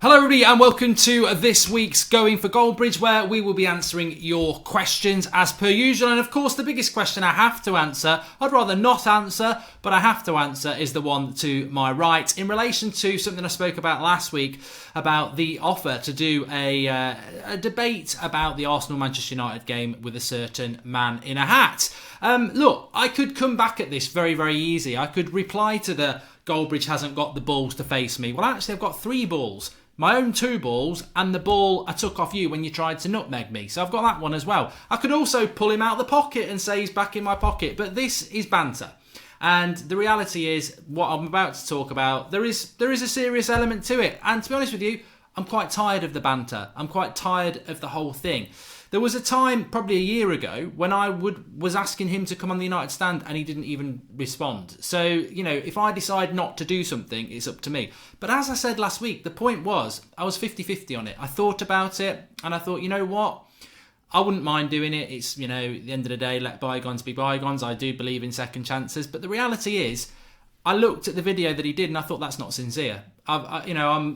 Hello everybody and welcome to this week's Going for Goldbridge, where we will be answering your questions as per usual. And of course the biggest question I have to answer, I'd rather not answer, but I have to answer, is the one to my right in relation to something I spoke about last week about the offer to do a debate about the Arsenal-Manchester United game with a certain man in a hat. Look, I could come back at this very, very easy. I could reply to the Goldbridge hasn't got the balls to face me. Well, actually I've got 3 balls. My own 2 balls and the ball I took off you when you tried to nutmeg me. So I've got that one as well. I could also pull him out of the pocket and say he's back in my pocket. But this is banter. And the reality is, what I'm about to talk about, there is a serious element to it. And to be honest with you, I'm quite tired of the banter. I'm quite tired of the whole thing. There was a time, probably a year ago, when I was asking him to come on the United stand and he didn't even respond. So, you know, if I decide not to do something, it's up to me. But as I said last week, the point was, I was 50-50 on it. I thought about it and I thought, you know what? I wouldn't mind doing it. It's, you know, at the end of the day, let bygones be bygones. I do believe in second chances. But the reality is, I looked at the video that he did and I thought that's not sincere. I'm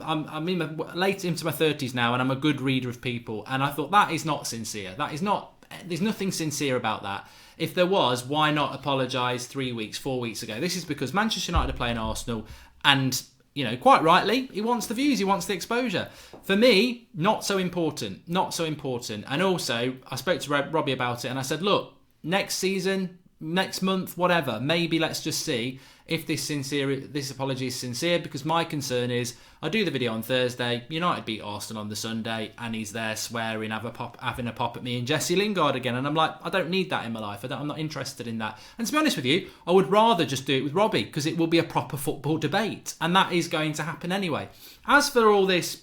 late into my 30s now and I'm a good reader of people, and I thought that is not sincere. That is not. There's nothing sincere about that. If there was, why not apologise 3 weeks, 4 weeks ago? This is because Manchester United are playing Arsenal, and you know, quite rightly, he wants the views, he wants the exposure. For me, not so important. Not so important. And also, I spoke to Robbie about it and I said, look, next season, next month, whatever, maybe let's just see if this apology is sincere, because my concern is I do the video on Thursday, United beat Arsenal on the Sunday, and he's there swearing, having a pop at me and Jesse Lingard again, and I'm like, I don't need that in my life. I'm not interested in that. And to be honest with you, I would rather just do it with Robbie, because it will be a proper football debate, and that is going to happen anyway. As for all this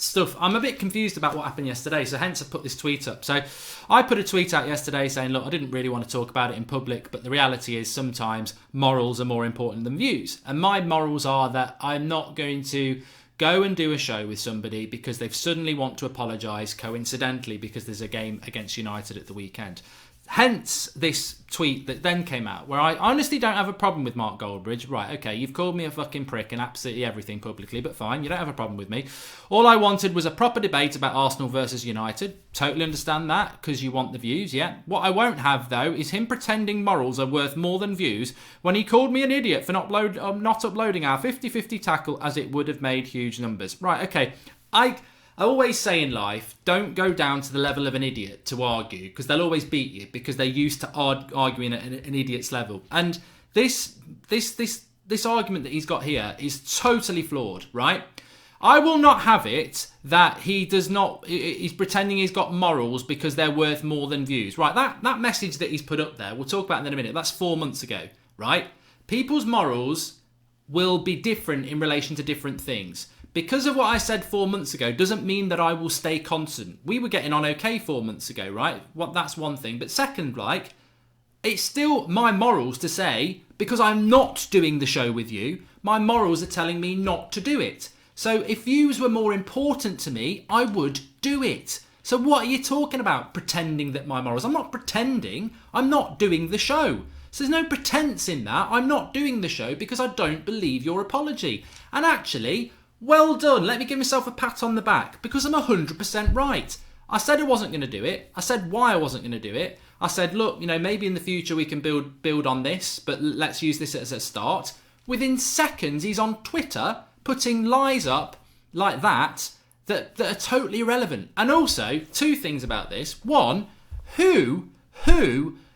stuff, I'm a bit confused about what happened yesterday, so hence I put this tweet up. So I put a tweet out yesterday saying, look, I didn't really want to talk about it in public, but the reality is sometimes morals are more important than views. And my morals are that I'm not going to go and do a show with somebody because they've suddenly want to apologise coincidentally because there's a game against United at the weekend. Hence this tweet that then came out, where I honestly don't have a problem with Mark Goldbridge. Right, okay, you've called me a fucking prick and absolutely everything publicly, but fine, you don't have a problem with me. All I wanted was a proper debate about Arsenal versus United. Totally understand that, because you want the views, yeah. What I won't have, though, is him pretending morals are worth more than views when he called me an idiot for not uploading our 50-50 tackle, as it would have made huge numbers. Right, okay, I always say in life, don't go down to the level of an idiot to argue, because they'll always beat you because they're used to arguing at an idiot's level. And this argument that he's got here is totally flawed, right? I will not have it that he's pretending he's got morals because they're worth more than views. Right, that message that he's put up there, we'll talk about in a minute, that's 4 months ago, right? People's morals will be different in relation to different things. Because of what I said 4 months ago doesn't mean that I will stay constant. We were getting on okay 4 months ago, right? That's one thing. But second, it's still my morals to say, because I'm not doing the show with you, my morals are telling me not to do it. So if views were more important to me, I would do it. So what are you talking about, pretending that my morals? I'm not pretending. I'm not doing the show. So there's no pretense in that. I'm not doing the show because I don't believe your apology. And actually, well done. Let me give myself a pat on the back, because I'm 100% right. I said I wasn't going to do it. I said why I wasn't going to do it. I said, look, you know, maybe in the future we can build on this, but let's use this as a start. Within seconds, he's on Twitter putting lies up like that are totally irrelevant. And also, 2 things about this. One, who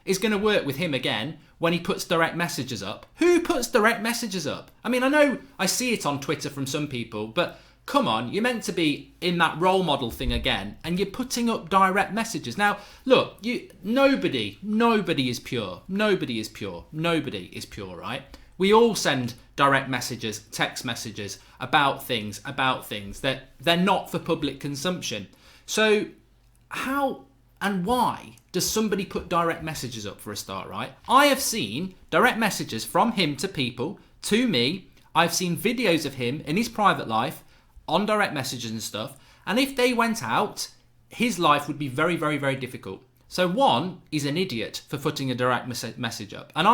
is going to work with him again when he puts direct messages up? Who puts direct messages up? I mean, I know I see it on Twitter from some people, but come on, you're meant to be in that role model thing again, and you're putting up direct messages. Now, look, nobody is pure. Nobody is pure. Nobody is pure, right? We all send direct messages, text messages about things that they're not for public consumption. So how and why does somebody put direct messages up, for a start, right? I have seen direct messages from him to people, to me. I've seen videos of him in his private life on direct messages and stuff. And if they went out, his life would be very, very, very difficult. So one, he's an idiot for putting a direct message up. And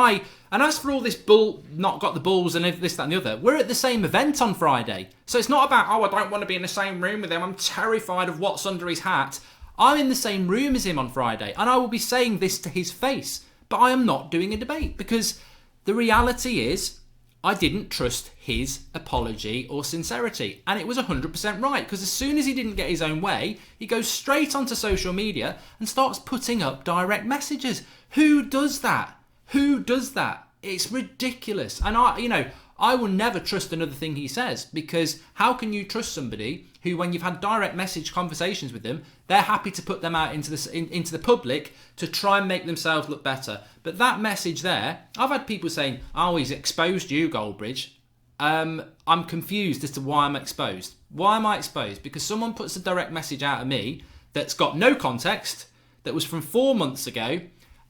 as for all this not got the balls and this, that and the other, we're at the same event on Friday. So it's not about, I don't want to be in the same room with him. I'm terrified of what's under his hat. I'm in the same room as him on Friday. And I will be saying this to his face. But I am not doing a debate because the reality is, I didn't trust his apology or sincerity. And it was 100% right, because as soon as he didn't get his own way, he goes straight onto social media and starts putting up direct messages. Who does that? Who does that? It's ridiculous. And I will never trust another thing he says, because how can you trust somebody who, when you've had direct message conversations with them, they're happy to put them out into the public to try and make themselves look better. But that message there, I've had people saying, oh, he's exposed you, Goldbridge. I'm confused as to why I'm exposed. Why am I exposed? Because someone puts a direct message out of me that's got no context, that was from 4 months ago,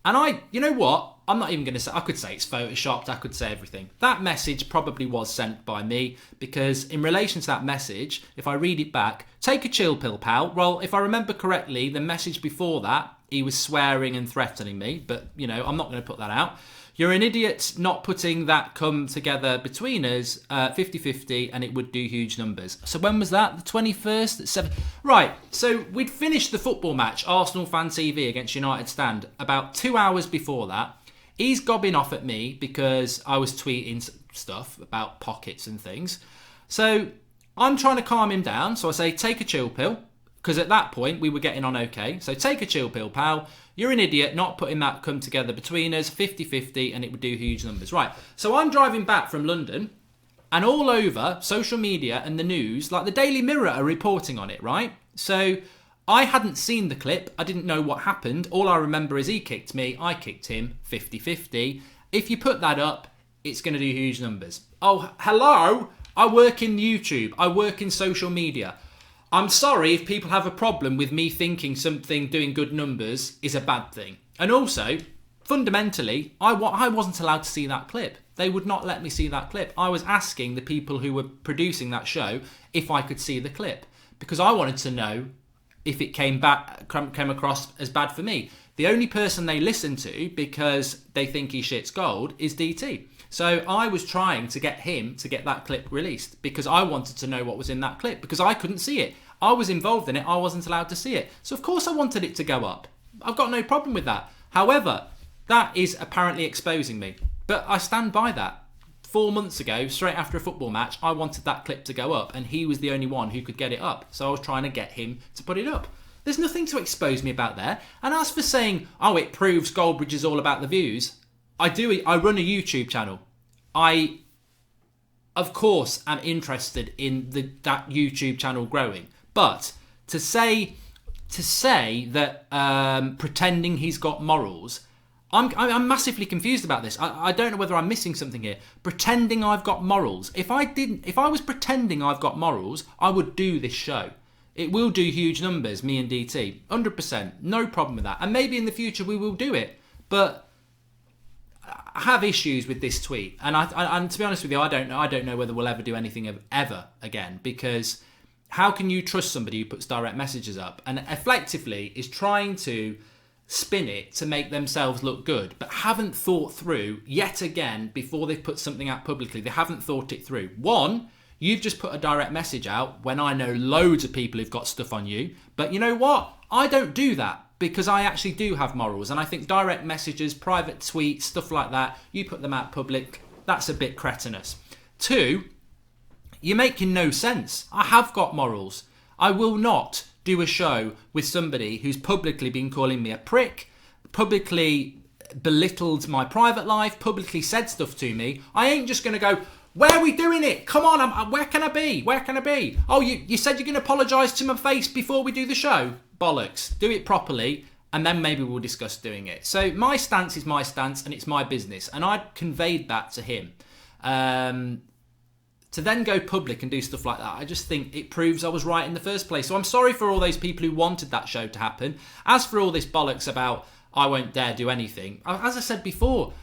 and you know what? I'm not even going to say, I could say it's photoshopped, I could say everything. That message probably was sent by me, because in relation to that message, if I read it back, take a chill pill, pal. Well, if I remember correctly, the message before that, he was swearing and threatening me, but, I'm not going to put that out. You're an idiot not putting that come together between us, 50-50, and it would do huge numbers. So when was that? The 21st? At 7? Right, so we'd finished the football match, Arsenal Fan TV against United Stand, about 2 hours before that. He's gobbing off at me because I was tweeting stuff about pockets and things. So I'm trying to calm him down. So I say, take a chill pill. Because at that point, we were getting on okay. So take a chill pill, pal. You're an idiot not putting that come together between us, 50-50, and it would do huge numbers. Right, so I'm driving back from London, and all over social media and the news, like the Daily Mirror are reporting on it, right? So I hadn't seen the clip. I didn't know what happened. All I remember is he kicked me, I kicked him, 50-50. If you put that up, it's going to do huge numbers. Oh, hello? I work in YouTube. I work in social media. I'm sorry if people have a problem with me thinking something doing good numbers is a bad thing. And also, fundamentally, I wasn't allowed to see that clip. They would not let me see that clip. I was asking the people who were producing that show if I could see the clip, because I wanted to know if it came across as bad for me. The only person they listen to, because they think he shits gold, is DT. So I was trying to get him to get that clip released, because I wanted to know what was in that clip, because I couldn't see it. I was involved in it. I wasn't allowed to see it. So of course I wanted it to go up. I've got no problem with that. However, that is apparently exposing me. But I stand by that. 4 months ago, straight after a football match, I wanted that clip to go up, and he was the only one who could get it up. So I was trying to get him to put it up. There's nothing to expose me about there. And as for saying, oh, it proves Goldbridge is all about the views, I run a YouTube channel. I, of course, am interested in that YouTube channel growing. But to say that pretending he's got morals, I'm massively confused about this. I don't know whether I'm missing something here. Pretending I've got morals. If I was pretending I've got morals, I would do this show. It will do huge numbers, me and DT. 100%. No problem with that. And maybe in the future we will do it. But I have issues with this tweet. And to be honest with you, I don't know whether we'll ever do anything ever again. Because how can you trust somebody who puts direct messages up and effectively is trying to spin it to make themselves look good, but haven't thought through yet again before they put something out publicly? They haven't thought it through. One, you've just put a direct message out when I know loads of people who've got stuff on you. But you know what? I don't do that because I actually do have morals. And I think direct messages, private tweets, stuff like that, you put them out public, that's a bit cretinous. Two, you're making no sense. I have got morals. I will not do a show with somebody who's publicly been calling me a prick, publicly belittled my private life, publicly said stuff to me. I ain't just going to go, where are we doing it? Come on, where can I be? Where can I be? Oh, you said you're going to apologise to my face before we do the show? Bollocks. Do it properly, and then maybe we'll discuss doing it. So my stance is my stance, and it's my business. And I conveyed that to him. To then go public and do stuff like that, I just think it proves I was right in the first place. So I'm sorry for all those people who wanted that show to happen. As for all this bollocks about I won't dare do anything, as I said before,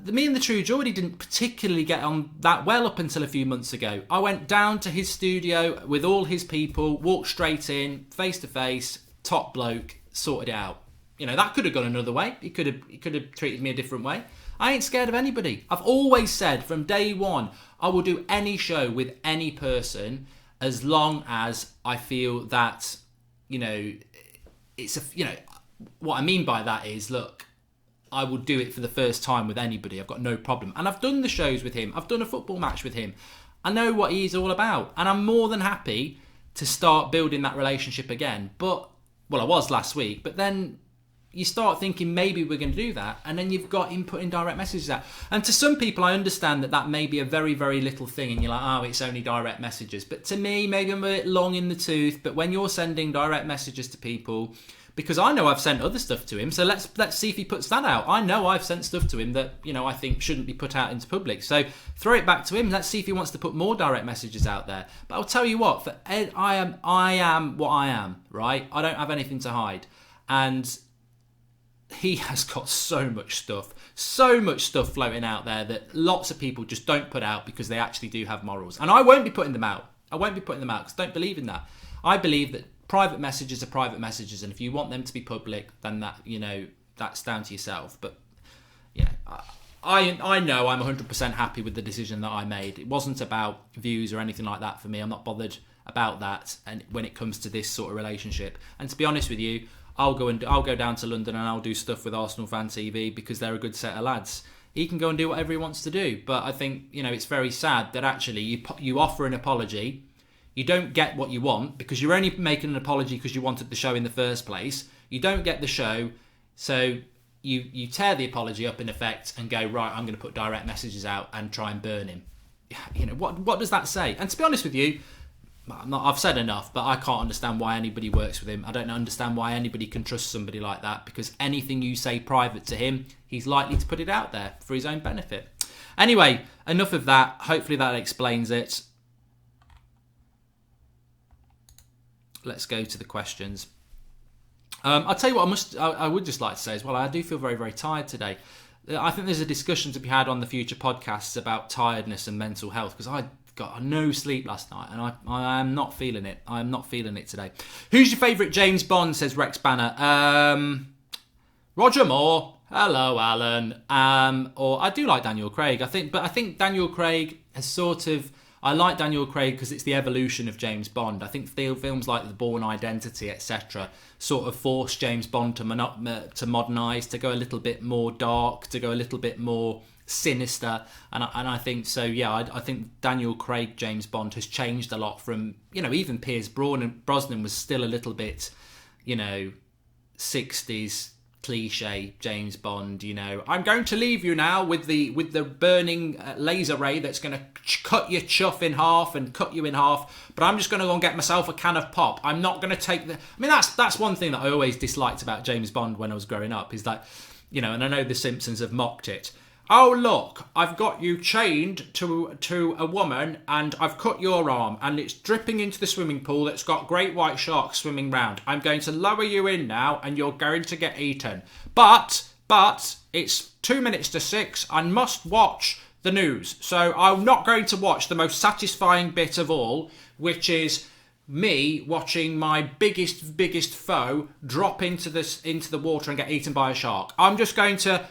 me and the True Geordie didn't particularly get on that well up until a few months ago. I went down to his studio with all his people, walked straight in, face to face, top bloke, sorted it out. that could have gone another way. He could have treated me a different way. I ain't scared of anybody. I've always said from day one, I will do any show with any person as long as I feel that, what I mean by that is, look, I will do it for the first time with anybody. I've got no problem. And I've done the shows with him. I've done a football match with him. I know what he's all about. And I'm more than happy to start building that relationship again. I was last week. But then you start thinking maybe we're going to do that. And then you've got him putting direct messages out. And to some people, I understand that may be a very, very little thing. And you're like, oh, it's only direct messages. But to me, maybe I'm a bit long in the tooth. But when you're sending direct messages to people, because I know I've sent other stuff to him, so let's see if he puts that out. I know I've sent stuff to him that I think shouldn't be put out into public. So throw it back to him. Let's see if he wants to put more direct messages out there. But I'll tell you what, for Ed, I am what I am, right? I don't have anything to hide, and he has got so much stuff floating out there that lots of people just don't put out because they actually do have morals. And I won't be putting them out. Because I don't believe in that. I believe that private messages are private messages, and if you want them to be public, then that's down to yourself. But I know I'm 100% happy with the decision that I made. It wasn't about views or anything like that for me. I'm not bothered about that. And when it comes to this sort of relationship, and to be honest with you, I'll go down to London and I'll do stuff with Arsenal Fan TV because they're a good set of lads. He can go and do whatever he wants to do. But I think it's very sad that actually you offer an apology. You don't get what you want because you're only making an apology because you wanted the show in the first place. You don't get the show, so you tear the apology up in effect and go, right, I'm going to put direct messages out and try and burn him. What does that say? And to be honest with you, I've said enough, but I can't understand why anybody works with him. I don't understand why anybody can trust somebody like that, because anything you say private to him, he's likely to put it out there for his own benefit. Anyway, enough of that. Hopefully that explains it. Let's go to the questions. I'll tell you what I would just like to say as well. I do feel very, very tired today. I think there's a discussion to be had on the future podcasts about tiredness and mental health, because I got no sleep last night and I am not feeling it. I am not feeling it today. Who's your favourite James Bond, says Rex Banner. Roger Moore. Hello, Alan. Or I do like Daniel Craig. I think Daniel Craig has sort of... I like Daniel Craig because it's the evolution of James Bond. I think films like The Bourne Identity, etc., sort of force James Bond to modernise, to go a little bit more dark, to go a little bit more sinister. And I think so. Yeah, I think Daniel Craig James Bond has changed a lot from even Pierce Brosnan was still a little bit 60s cliche James Bond. I'm going to leave you now with the burning laser ray that's going to cut your chuff in half and cut you in half, but I'm just going to go and get myself a can of pop. I'm not going to take that's one thing that I always disliked about James Bond when I was growing up, is that and I know the Simpsons have mocked it. Oh, look, I've got you chained to a woman and I've cut your arm and it's dripping into the swimming pool that's got great white sharks swimming round. I'm going to lower you in now and you're going to get eaten. But it's 2 minutes to 6 and must watch the news. So I'm not going to watch the most satisfying bit of all, which is me watching my biggest foe drop into the water and get eaten by a shark. I'm just going to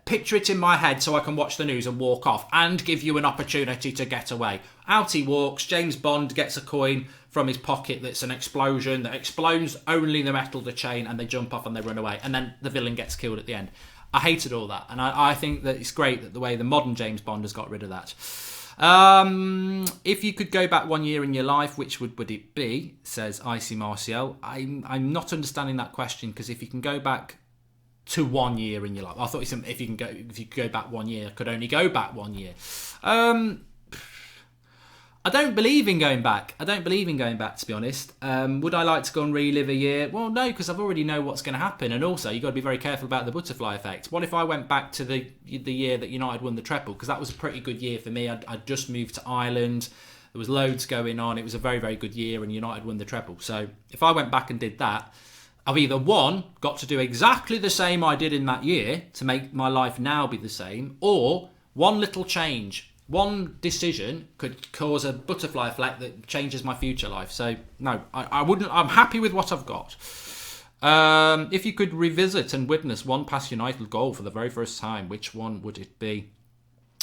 picture it in my head so I can watch the news and walk off and give you an opportunity to get away. Out he walks. James Bond gets a coin from his pocket that's an explosion that explodes only the metal of the chain, and they jump off and they run away, and then the villain gets killed at the end. I hated all that, and I think that it's great that the way the modern James Bond has got rid of that. If you could go back 1 year in your life, which would it be, says Icy Martial. I'm not understanding that question, because if you can go back to 1 year in your life, I thought if you could go back 1 year, could only go back 1 year. I don't believe in going back. To be honest. Would I like to go and relive a year? Well, no, because I've already know what's going to happen. And also, you've got to be very careful about the butterfly effect. What if I went back to the year that United won the treble? Because that was a pretty good year for me. I'd just moved to Ireland. There was loads going on. It was a very, very good year, and United won the treble. So if I went back and did that, I've either got to do exactly the same I did in that year to make my life now be the same, or one little change, one decision could cause a butterfly effect that changes my future life. So no, I wouldn't. I'm happy with what I've got. If you could revisit and witness one past United goal for the very first time, which one would it be?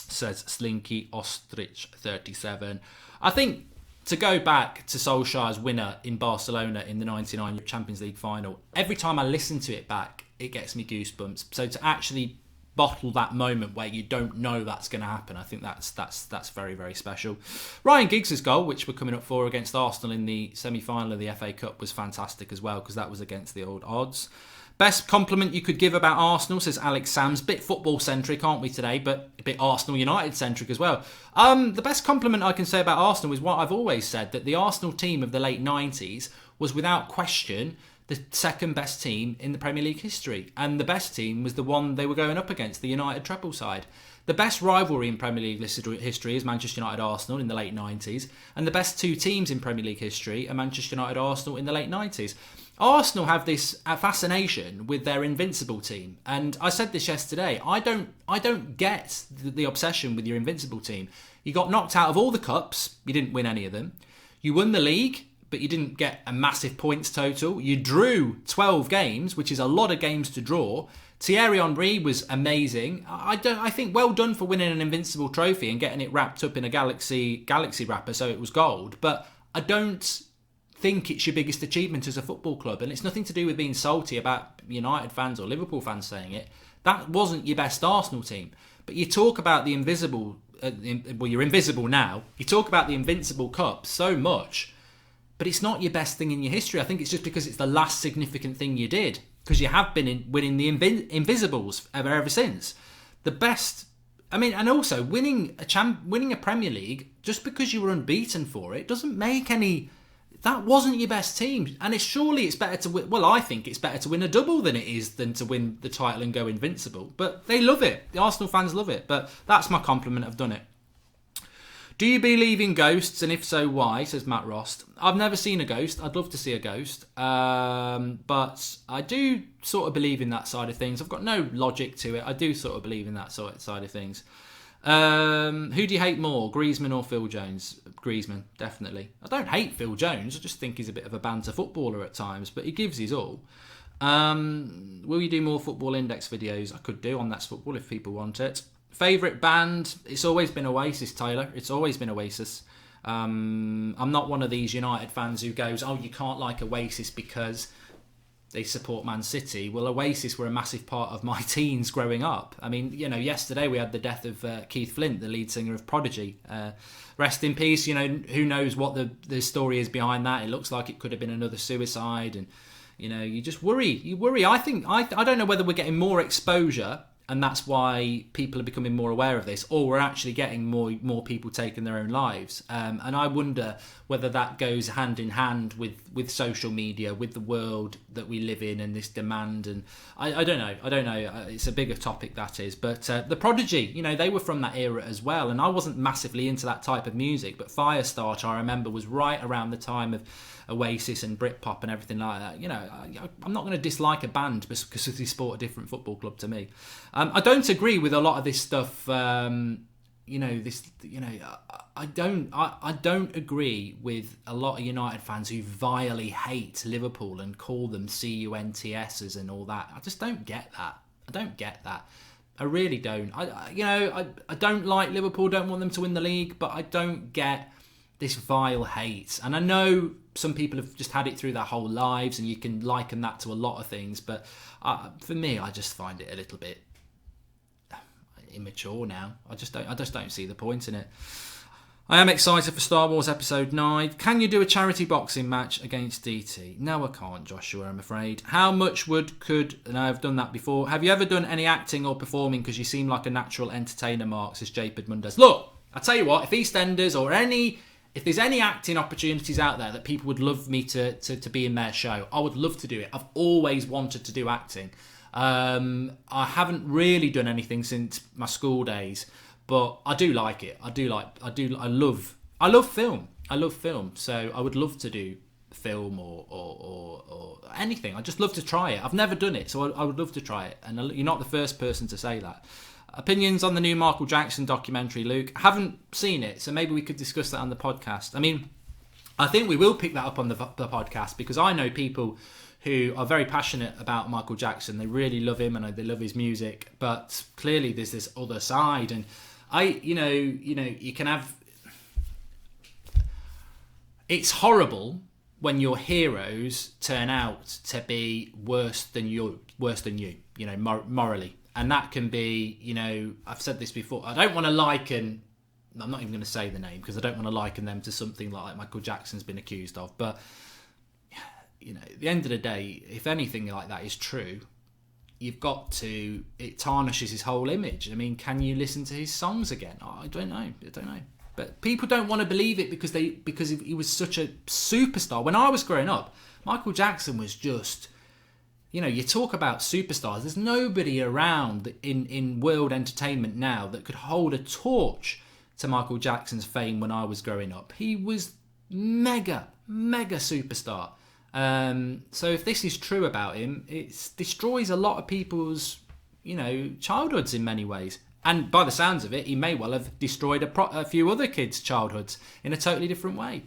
Says Slinky Ostrich 37. I think to go back to Solskjaer's winner in Barcelona in the 99 Champions League final, every time I listen to it back, it gets me goosebumps. So to actually bottle that moment where you don't know that's going to happen, I think that's very, very special. Ryan Giggs' goal, which we're coming up for against Arsenal in the semi-final of the FA Cup, was fantastic as well, because that was against the old odds. Best compliment you could give about Arsenal, says Alex Sams. Bit football-centric, aren't we today? But a bit Arsenal United-centric as well. The best compliment I can say about Arsenal is what I've always said, that the Arsenal team of the late 90s was without question the second best team in the Premier League history. And the best team was the one they were going up against, the United treble side. The best rivalry in Premier League history is Manchester United-Arsenal in the late 90s. And the best two teams in Premier League history are Manchester United-Arsenal in the late 90s. Arsenal have this fascination with their invincible team, and I said this yesterday. I don't get the obsession with your invincible team. You got knocked out of all the cups. You didn't win any of them. You won the league, but you didn't get a massive points total. You drew 12 games, which is a lot of games to draw. Thierry Henry was amazing. I think well done for winning an invincible trophy and getting it wrapped up in a galaxy wrapper, so it was gold. But I don't think it's your biggest achievement as a football club, and it's nothing to do with being salty about United fans or Liverpool fans saying it. That wasn't your best Arsenal team. But you talk about the invisible, well, you're invisible now. You talk about the Invincible Cup so much, but it's not your best thing in your history. I think it's just because it's the last significant thing you did, because you have been winning the Invisibles ever since. The best, I mean, and also winning a Premier League just because you were unbeaten for it doesn't make any. That wasn't your best team, and it's better to win. Well, I think it's better to win a double than it is than to win the title and go invincible. But they love it. The Arsenal fans love it. But that's my compliment. I've done it. Do you believe in ghosts, and if so, why? Says Matt Rost. I've never seen a ghost. I'd love to see a ghost, but I do sort of believe in that side of things. I've got no logic to it. I do sort of believe in that side of things. Who do you hate more, Griezmann or Phil Jones? Griezmann, definitely. I don't hate Phil Jones. I just think he's a bit of a banter footballer at times, but he gives his all. Will you do more Football Index videos? I could do on That's Football if people want it. Favourite band? It's always been Oasis, Taylor. It's always been Oasis. I'm not one of these United fans who goes, oh, you can't like Oasis because they support Man City. Well, Oasis were a massive part of my teens growing up. I mean, yesterday we had the death of Keith Flint, the lead singer of Prodigy. Rest in peace. Who knows what the story is behind that. It looks like it could have been another suicide, and you just worry. You worry. I think I don't know whether we're getting more exposure, and that's why people are becoming more aware of this, or we're actually getting more people taking their own lives. And I wonder whether that goes hand in hand with social media, with the world that we live in, and this demand. And I don't know. It's a bigger topic, that is. But the Prodigy, they were from that era as well. And I wasn't massively into that type of music, but Firestarter, I remember, was right around the time of Oasis and Britpop and everything like that. I'm not going to dislike a band because they support a different football club to me. I don't agree with a lot of this stuff. I don't agree with a lot of United fans who vilely hate Liverpool and call them CUNTSs and all that. I just don't get that. I really don't. I don't like Liverpool. Don't want them to win the league, but I don't get this vile hate. And I know some people have just had it through their whole lives, and you can liken that to a lot of things. But for me, I just find it a little bit immature now. I just don't see the point in it. I am excited for Star Wars Episode 9. Can you do a charity boxing match against DT? No, I can't, Joshua, I'm afraid. How much could... And I've done that before. Have you ever done any acting or performing? Because you seem like a natural entertainer, Mark, says Japed Mundes. Look, I tell you what, if EastEnders or if there's any acting opportunities out there that people would love me to be in their show, I would love to do it. I've always wanted to do acting. I haven't really done anything since my school days, but I do like it. I love film. So I would love to do film or anything. I just love to try it. I've never done it, so I would love to try it. And you're not the first person to say that. Opinions on the new Michael Jackson documentary, Luke? I haven't seen it, so maybe we could discuss that on the podcast. I mean, I think we will pick that up on the podcast, because I know people who are very passionate about Michael Jackson. They really love him and they love his music, but clearly there's this other side. And you can have. It's horrible when your heroes turn out to be worse than you, morally. And that can be, I've said this before. I don't want to liken. I'm not even going to say the name because I don't want to liken them to something like Michael Jackson's been accused of. But at the end of the day, if anything like that is true, you've got to. It tarnishes his whole image. I mean, can you listen to his songs again? I don't know. But people don't want to believe it because he was such a superstar. When I was growing up, Michael Jackson was just, you talk about superstars. There's nobody around in world entertainment now that could hold a torch to Michael Jackson's fame when I was growing up. He was mega superstar. So if this is true about him, it destroys a lot of people's, childhoods in many ways. And by the sounds of it, he may well have destroyed a few other kids' childhoods in a totally different way.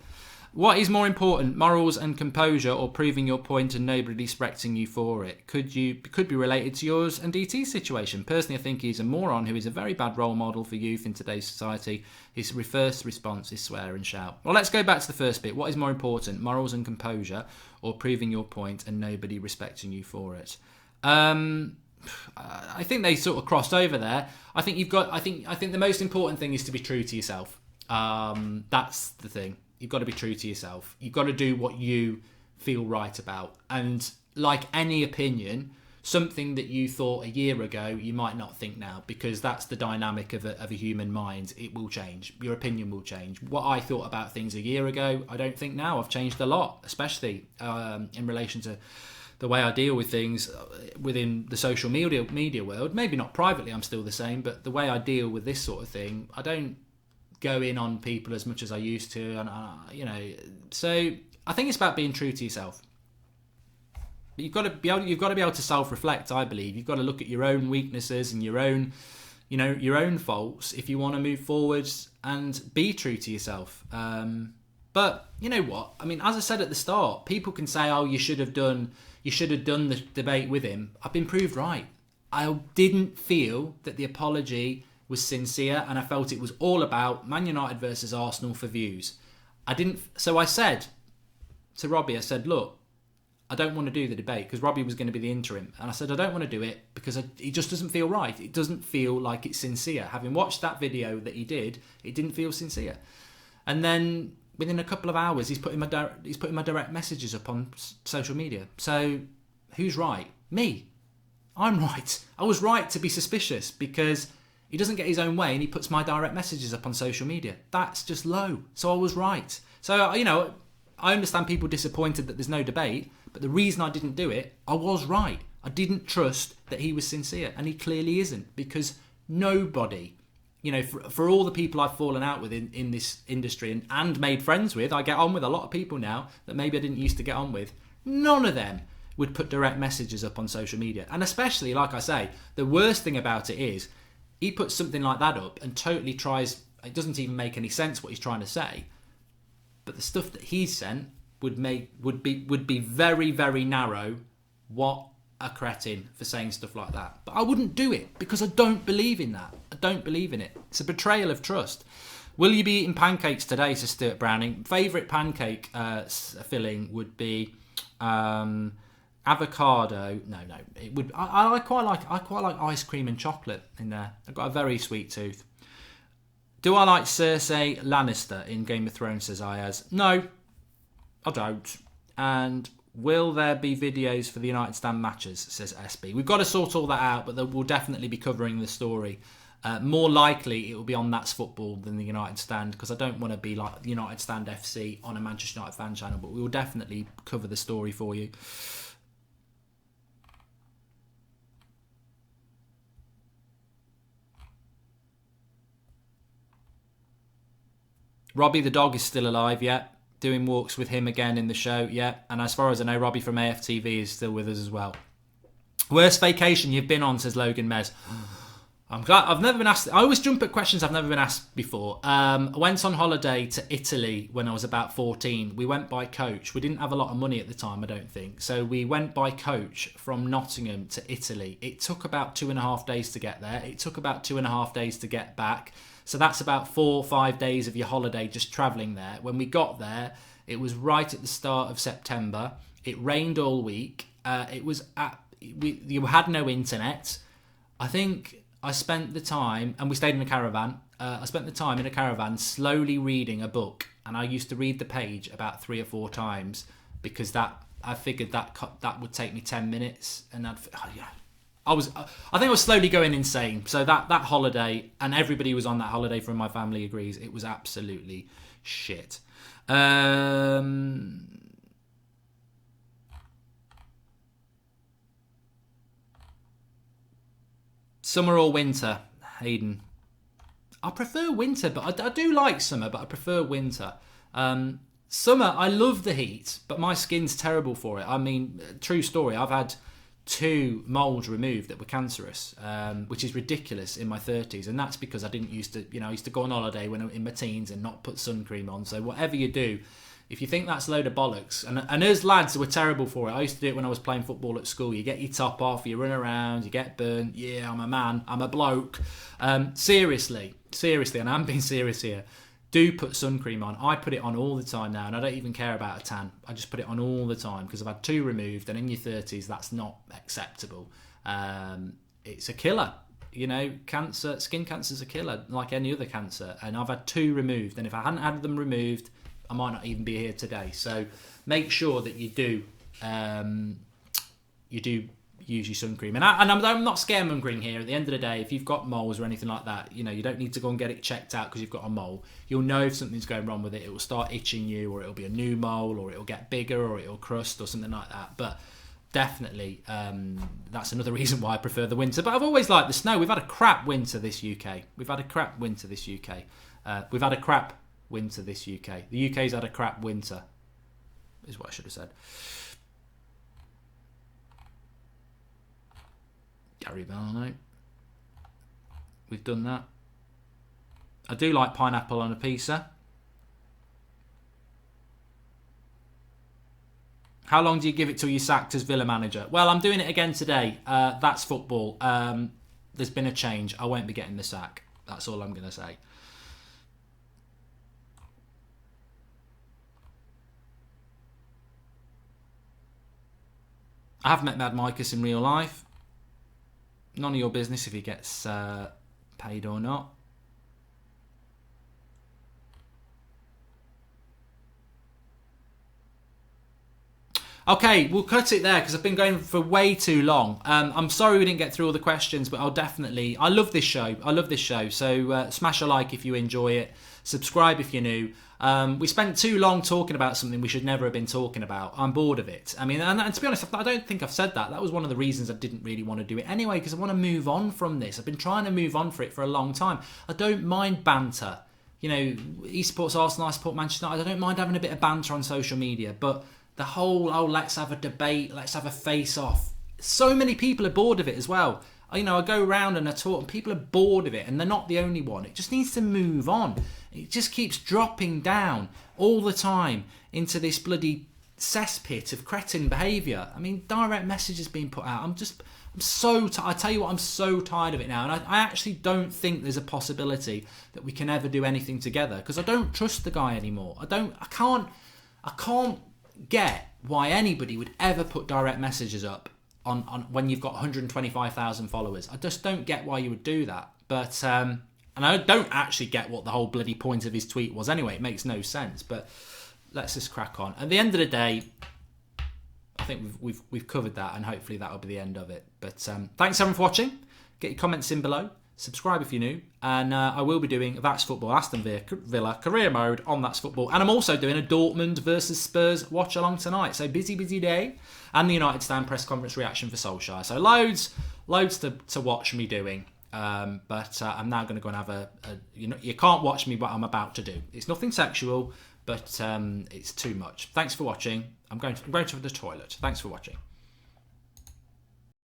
What is more important, morals and composure, or proving your point and nobody respecting you for it? Could be related to yours and DT's situation. Personally, I think he's a moron who is a very bad role model for youth in today's society. His first response is swear and shout. Well, let's go back to the first bit. What is more important, morals and composure, or proving your point and nobody respecting you for it? I think they sort of crossed over there. I think the most important thing is to be true to yourself. That's the thing. You've got to be true to yourself. You've got to do what you feel right about. And like any opinion, something that you thought a year ago, you might not think now, because that's the dynamic of a human mind. It will change. Your opinion will change. What I thought about things a year ago, I don't think now. I've changed a lot, especially in relation to the way I deal with things within the social media world. Maybe not privately, I'm still the same, but the way I deal with this sort of thing, I don't go in on people as much as I used to, and so I think it's about being true to yourself. But you've got to be able to self-reflect. I believe you've got to look at your own weaknesses and your own faults if you want to move forwards and be true to yourself. But you know what? I mean, as I said at the start, people can say, "Oh, you should have done the debate with him." I've been proved right. I didn't feel that the apology was sincere, and I felt it was all about Man United versus Arsenal for views. So I said to Robbie, I said, look, I don't want to do the debate, because Robbie was going to be the interim. And I said, I don't want to do it because it just doesn't feel right. It doesn't feel like it's sincere. Having watched that video that he did, it didn't feel sincere. And then within a couple of hours, he's putting my direct messages up on social media. So who's right? Me. I'm right. I was right to be suspicious because he doesn't get his own way and he puts my direct messages up on social media. That's just low. So I was right. So, I understand people disappointed that there's no debate, but the reason I didn't do it, I was right. I didn't trust that he was sincere, and he clearly isn't, because nobody, for all the people I've fallen out with in this industry and made friends with, I get on with a lot of people now that maybe I didn't used to get on with, none of them would put direct messages up on social media. And especially, like I say, the worst thing about it is he puts something like that up and totally tries, it doesn't even make any sense what he's trying to say. But the stuff that he's sent would be very, very narrow. What a cretin for saying stuff like that. But I wouldn't do it because I don't believe in that. I don't believe in it. It's a betrayal of trust. Will you be eating pancakes today, says Stuart Browning? Favourite pancake filling would be avocado. No, it would. I quite like ice cream and chocolate in there. I've got a very sweet tooth. Do I like Cersei Lannister in Game of Thrones, says Ayaz? No, I don't. And will there be videos for the United Stand matches, says SB? We've got to sort all that out, but we'll definitely be covering the story. More likely it will be on That's Football than the United Stand, because I don't want to be like the United Stand FC on a Manchester United fan channel, but we will definitely cover the story for you. Robbie the dog is still alive, yeah. Doing walks with him again in the show, yeah. And as far as I know, Robbie from AFTV is still with us as well. Worst vacation you've been on, says Logan Mez. I'm glad I've never been asked. I always jump at questions I've never been asked before. I went on holiday to Italy when I was about 14. We went by coach. We didn't have a lot of money at the time, I don't think. So we went by coach from Nottingham to Italy. It took about 2.5 days to get there. It took about 2.5 days to get back. So that's about 4 or 5 days of your holiday just travelling there. When we got there, it was right at the start of September. It rained all week. You had no internet. I think I spent the time, and we stayed in a caravan. I spent the time in a caravan slowly reading a book, and I used to read the page about 3 or 4 times because I figured that would take me 10 minutes, and I think I was slowly going insane. So that holiday, and everybody who was on that holiday from my family agrees, it was absolutely shit. Summer or winter, Hayden? I prefer winter, but I do like summer, but I prefer winter. Summer, I love the heat, but my skin's terrible for it. I mean, true story, I've had 2 moles removed that were cancerous, which is ridiculous in my 30s, and that's because I used to go on holiday when I was in my teens and not put sun cream on. So whatever you do, if you think that's a load of bollocks, and us lads were terrible for it. I used to do it when I was playing football at school. You get your top off, you run around, you get burnt. Yeah, I'm a man, I'm a bloke. Seriously, and I'm being serious here. Do put sun cream on. I put it on all the time now, and I don't even care about a tan. I just put it on all the time because I've had 2 removed, and in your 30s, that's not acceptable. It's a killer. Cancer, skin cancer's a killer, like any other cancer. And I've had 2 removed, and if I hadn't had them removed, I might not even be here today. So make sure that you do use your sun cream. And I'm not scaremongering here. At the end of the day, if you've got moles or anything like that, you don't need to go and get it checked out because you've got a mole. You'll know if something's going wrong with it. It will start itching you, or it'll be a new mole, or it'll get bigger, or it'll crust, or something like that. But definitely, that's another reason why I prefer the winter. But I've always liked the snow. We've had a crap winter this UK. We've had a crap winter this UK. The UK's had a crap winter, is what I should have said. Gary Barlow. We've done that. I do like pineapple on a pizza. How long do you give it till you're sacked as Villa manager? Well, I'm doing it again today. That's football. There's been a change. I won't be getting the sack. That's all I'm going to say. I have met Mad Micus in real life. None of your business if he gets paid or not. Okay, we'll cut it there because I've been going for way too long. I'm sorry we didn't get through all the questions, but I love this show. So smash a like if you enjoy it. Subscribe if you're new. We spent too long talking about something we should never have been talking about. I'm bored of it. I mean, and to be honest, I don't think I've said that. That was one of the reasons I didn't really want to do it anyway, because I want to move on from this. I've been trying to move on for it for a long time. I don't mind banter. He supports Arsenal, I support Manchester United. I don't mind having a bit of banter on social media, but the whole, let's have a debate, let's have a face-off. So many people are bored of it as well. I go around and I talk, and people are bored of it, and they're not the only one. It just needs to move on. It just keeps dropping down all the time into this bloody cesspit of cretin behaviour. I mean, direct messages being put out. I'm so I tell you what, I'm so tired of it now, and I actually don't think there's a possibility that we can ever do anything together, because I don't trust the guy anymore. I can't get why anybody would ever put direct messages up on when you've got 125,000 followers. I just don't get why you would do that. But and I don't actually get what the whole bloody point of his tweet was anyway. It makes no sense. But let's just crack on. At the end of the day, I think we've covered that, and hopefully that'll be the end of it. But thanks everyone for watching. Get your comments in below. Subscribe if you're new, and I will be doing That's Football Aston Villa career mode on That's Football, and I'm also doing a Dortmund versus Spurs watch along tonight. So busy day, and the United Stand press conference reaction for Solskjaer. So loads to watch me doing. But I'm now going to go and have you can't watch me what I'm about to do. It's nothing sexual, but it's too much. Thanks for watching. I'm going to the toilet. Thanks for watching.